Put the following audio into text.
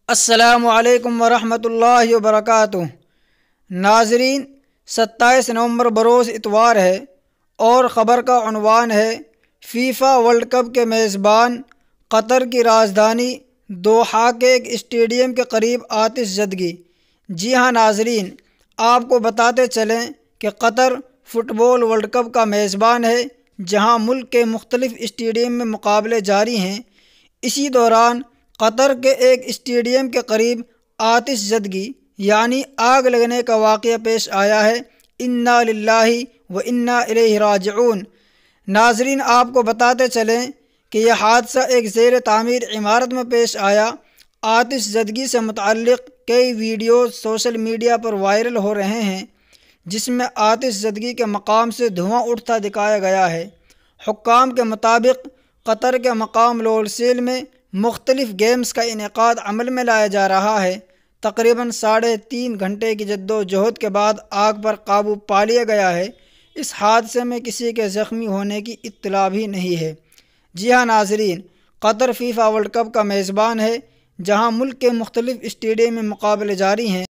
السلام علیکم ورحمۃ اللہ وبرکاتہ۔ ناظرین، 27 نومبر بروز اتوار ہے اور خبر کا عنوان ہے فیفا ورلڈ کپ کے میزبان قطر کی راجدھانی دوحہ کے ایک اسٹیڈیم کے قریب آتش زدگی۔ جی ہاں ناظرین، آپ کو بتاتے چلیں کہ قطر فٹ بال ورلڈ کپ کا میزبان ہے، جہاں ملک کے مختلف اسٹیڈیم میں مقابلے جاری ہیں۔ اسی دوران قطر کے ایک اسٹیڈیم کے قریب آتش زدگی یعنی آگ لگنے کا واقعہ پیش آیا ہے۔ انا للہ و انا الیہ راجعون۔ ناظرین، آپ کو بتاتے چلیں کہ یہ حادثہ ایک زیر تعمیر عمارت میں پیش آیا۔ آتش زدگی سے متعلق کئی ویڈیوز سوشل میڈیا پر وائرل ہو رہے ہیں، جس میں آتش زدگی کے مقام سے دھواں اٹھتا دکھایا گیا ہے۔ حکام کے مطابق قطر کے مقام لوسیل میں مختلف گیمز کا انعقاد عمل میں لایا جا رہا ہے۔ تقریباً 3.5 گھنٹے کی جدوجہد کے بعد آگ پر قابو پا لیا گیا ہے۔ اس حادثے میں کسی کے زخمی ہونے کی اطلاع بھی نہیں ہے۔ جی ہاں ناظرین، قطر فیفا ورلڈ کپ کا میزبان ہے، جہاں ملک کے مختلف اسٹیڈیم میں مقابلے جاری ہیں۔